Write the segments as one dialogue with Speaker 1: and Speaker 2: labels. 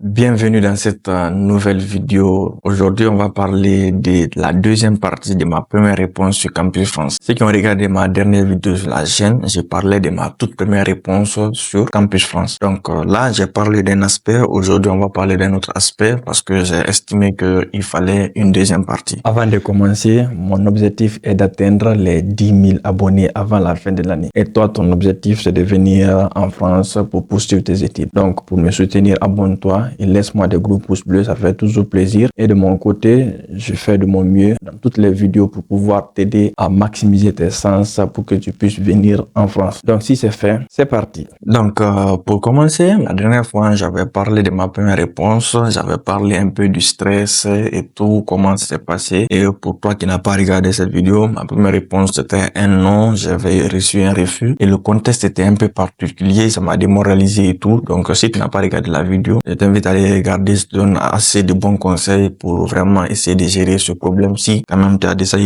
Speaker 1: Bienvenue dans cette nouvelle vidéo. Aujourd'hui, on va parler de la deuxième partie de ma première réponse sur Campus France. Ceux qui ont regardé ma dernière vidéo sur la chaîne, j'ai parlé de ma toute première réponse sur Campus France. Donc là, j'ai parlé d'un aspect. Aujourd'hui, on va parler d'un autre aspect parce que j'ai estimé qu'il fallait une deuxième partie. Avant de commencer, mon objectif est d'atteindre les 10 000 abonnés avant la fin de l'année. Et toi, ton objectif, c'est de venir en France pour poursuivre tes études. Donc, pour me soutenir, abonne-toi et laisse-moi des gros pouces bleus, ça fait toujours plaisir. Et de mon côté, je fais de mon mieux dans toutes les vidéos pour pouvoir t'aider à maximiser tes chances pour que tu puisses venir en France. Donc si c'est fait, c'est parti. Donc pour commencer, la dernière fois, j'avais parlé de ma première réponse, j'avais parlé un peu du stress et tout, comment ça s'est passé. Et pour toi qui n'as pas regardé cette vidéo, ma première réponse c'était un non, j'avais reçu un refus. Et le contexte était un peu particulier, ça m'a démoralisé et tout. Donc si tu n'as pas regardé la vidéo, je t'invite à aller regarder, je te donne assez de bons conseils pour vraiment essayer de gérer ce problème si quand même tu as déjà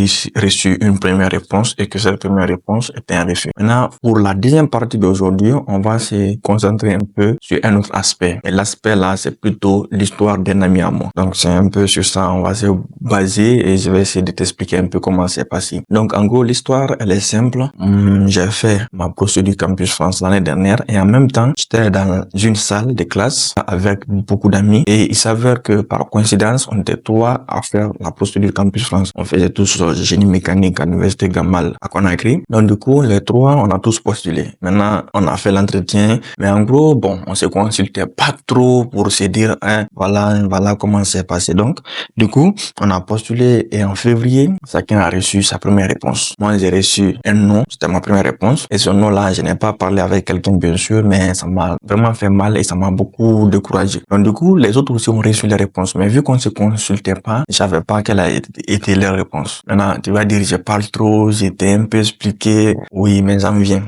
Speaker 1: reçu une première réponse et que cette première réponse était un refus. Maintenant, pour la deuxième partie d'aujourd'hui, on va se concentrer un peu sur un autre aspect. Et l'aspect là, c'est plutôt l'histoire d'un ami à moi. Donc c'est un peu sur ça, on va se baser et je vais essayer de t'expliquer un peu comment c'est passé. Donc en gros, l'histoire, elle est simple. J'ai fait ma procédure Campus France l'année dernière et en même temps, j'étais dans une salle de classe avec beaucoup d'amis et il s'avère que par coïncidence, on était trois à faire la procédure Campus France. On faisait tous génie mécanique à l'université Gamal à Conakry. Donc du coup, les trois, on a tous postulé. Maintenant, on a fait l'entretien, mais en gros, bon, on se consultait pas trop pour se dire, hein, voilà comment c'est passé. Donc, du coup, on a postulé et en février, chacun a reçu sa première réponse. Moi, j'ai reçu un non, c'était ma première réponse. Et ce nom-là, je n'ai pas parlé avec quelqu'un, bien sûr, mais ça m'a vraiment fait mal et ça m'a beaucoup découragé. Donc du coup, les autres aussi ont reçu les réponses, mais vu qu'on se consultait pas, je savais pas quelle a été leur réponse. Maintenant, tu vas dire, je parle trop, j'étais un peu expliqué. Oui, mais j'en viens.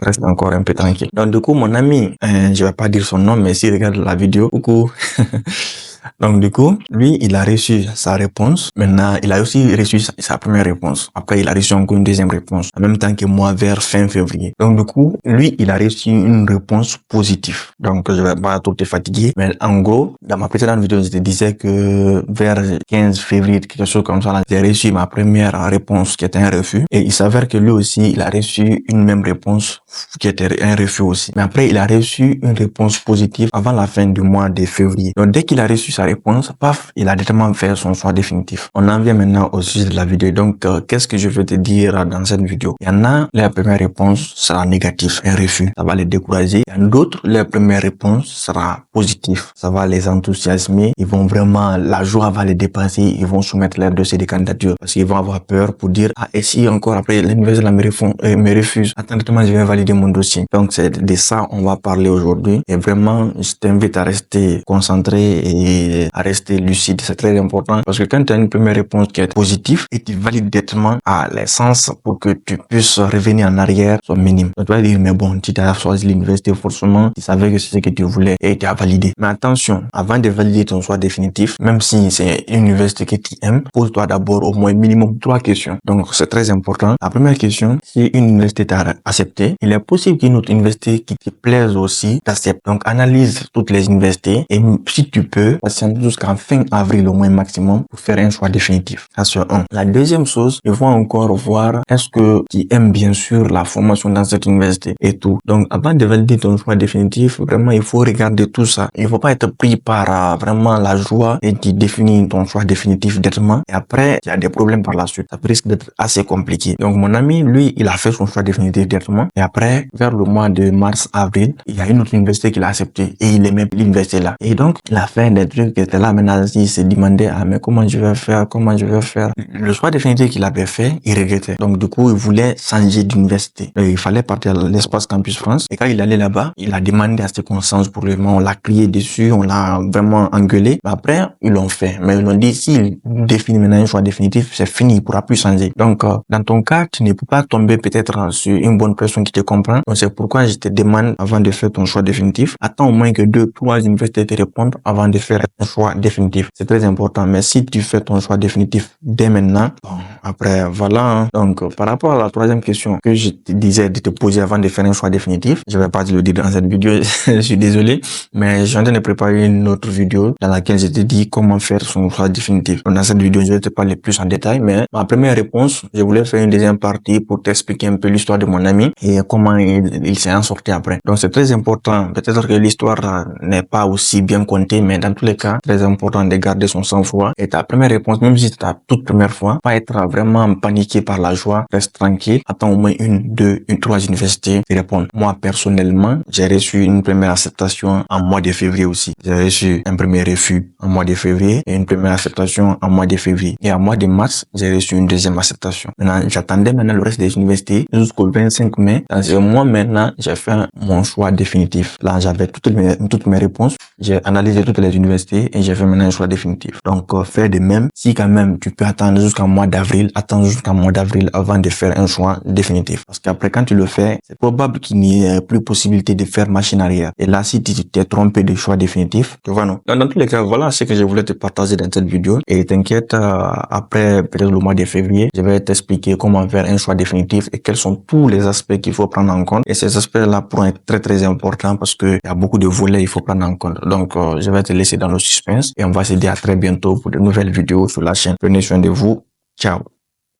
Speaker 1: Reste encore un peu tranquille. Donc du coup, mon ami, je vais pas dire son nom, mais s'il regarde la vidéo, coucou. Donc du coup, lui, il a reçu sa réponse. Maintenant, il a aussi reçu sa première réponse. Après, il a reçu encore une deuxième réponse, en même temps que moi, vers fin février. Donc du coup, lui, il a reçu une réponse positive. Donc je vais pas trop te fatiguer, mais en gros, dans ma précédente vidéo, je te disais que vers 15 février, quelque chose comme ça, j'ai reçu ma première réponse qui était un refus. Et il s'avère que lui aussi, il a reçu une même réponse qui était un refus aussi. Mais après, il a reçu une réponse positive avant la fin du mois de février. Donc dès qu'il a reçu sa réponse, paf, il a directement fait son choix définitif. On en vient maintenant au sujet de la vidéo. Donc, qu'est-ce que je veux te dire dans cette vidéo? Il y en a, la première réponse sera négative, un refus. Ça va les décourager. Il y en a d'autres, la première réponse sera positive. Ça va les enthousiasmer. Ils vont vraiment, la joie va les dépasser. Ils vont soumettre leur dossier de candidature parce qu'ils vont avoir peur pour dire, ah, et si encore après, l'université me refuse. Attends, je vais valider mon dossier. Donc, c'est de ça, on va parler aujourd'hui. Et vraiment, je t'invite à rester concentré et à rester lucide. C'est très important parce que quand tu as une première réponse qui est positive et tu valides directement à l'essence pour que tu puisses revenir en arrière, soit minime. Donc, tu vas dire, mais bon, tu as choisi l'université forcément, tu savais que c'est ce que tu voulais et tu as validé. Mais attention, avant de valider ton choix définitif, même si c'est une université que tu aimes, pose-toi d'abord au moins minimum 3 questions. Donc, c'est très important. La première question, si une université t'a accepté, il est possible qu'une autre université qui te plaise aussi t'accepte. Donc, analyse toutes les universités et si tu peux, patiente jusqu'en fin avril au moins maximum pour faire un choix définitif. Ça c'est un. La deuxième chose, il faut encore voir est-ce que tu aimes bien sûr la formation dans cette université et tout. Donc, avant de valider ton choix définitif, vraiment, il faut regarder tout ça. Il faut pas être pris par vraiment la joie et tu définis ton choix définitif directement et après, il y a des problèmes par la suite. Ça risque d'être assez compliqué. Donc, mon ami, lui, il a fait son choix définitif directement et après, vers le mois de mars-avril, il y a une autre université qu'il a accepté et il aimait l'université là. Et donc, il a fait des trucs qui étaient là. Maintenant, il se demandait, ah, mais comment je vais faire? Le choix définitif qu'il avait fait, il regrettait. Donc, du coup, il voulait changer d'université. Il fallait partir à l'espace Campus France. Et quand il allait là-bas, il a demandé à ce qu'on change pour lui. On l'a crié dessus, on l'a vraiment engueulé. Mais après, ils l'ont fait. Mais ils l'ont dit, s'il définit maintenant un choix définitif, c'est fini, il pourra plus changer. Donc, dans ton cas, tu ne peux pas tomber peut-être sur une bonne personne qui te comprends? Donc, c'est pourquoi je te demande, avant de faire ton choix définitif, attends au moins que 2-3 universités te répondent avant de faire ton choix définitif. C'est très important. Mais si tu fais ton choix définitif dès maintenant, bon, après, voilà. Hein. Donc, par rapport à la troisième question que je te disais de te poser avant de faire un choix définitif, je vais pas te le dire dans cette vidéo, je suis désolé, mais je suis en train de préparer une autre vidéo dans laquelle je te dis comment faire son choix définitif. Donc, dans cette vidéo, je vais te parler plus en détail, mais ma première réponse, je voulais faire une deuxième partie pour t'expliquer un peu l'histoire de mon ami et comment il s'est en sorti après. Donc, c'est très important. Peut-être que l'histoire n'est pas aussi bien contée, mais dans tous les cas, très important de garder son sang-froid. Et ta première réponse, même si c'est ta toute première fois, pas être vraiment paniqué par la joie, reste tranquille, attends au moins 3 universités qui répondent. Moi, personnellement, j'ai reçu une première acceptation en mois de février aussi. J'ai reçu un premier refus en mois de février et une première acceptation en mois de février. Et en mois de mars, j'ai reçu une deuxième acceptation. Maintenant, j'attendais le reste des universités jusqu'au 25 mai. Dans ce mois maintenant, j'ai fait mon choix définitif. Là, j'avais toutes mes réponses. J'ai analysé toutes les universités et j'ai fait maintenant un choix définitif. Donc, fais de même. Si quand même tu peux attendre jusqu'en mois d'avril, attends jusqu'en mois d'avril avant de faire un choix définitif. Parce qu'après, quand tu le fais, c'est probable qu'il n'y ait plus possibilité de faire machine arrière. Et là, si tu t'es trompé de choix définitif, tu vois, non. Dans tous les cas, voilà ce que je voulais te partager dans cette vidéo. Et t'inquiète, après peut-être le mois de février, je vais t'expliquer comment faire un choix définitif et quels sont tous les aspects qu'il faut prendre en compte. Et ces aspects-là pourront être très très importants parce que il y a beaucoup de volets il faut prendre en compte. Donc, je vais te laisser dans le suspense et on va se dire à très bientôt pour de nouvelles vidéos sur la chaîne. Prenez soin de vous. Ciao.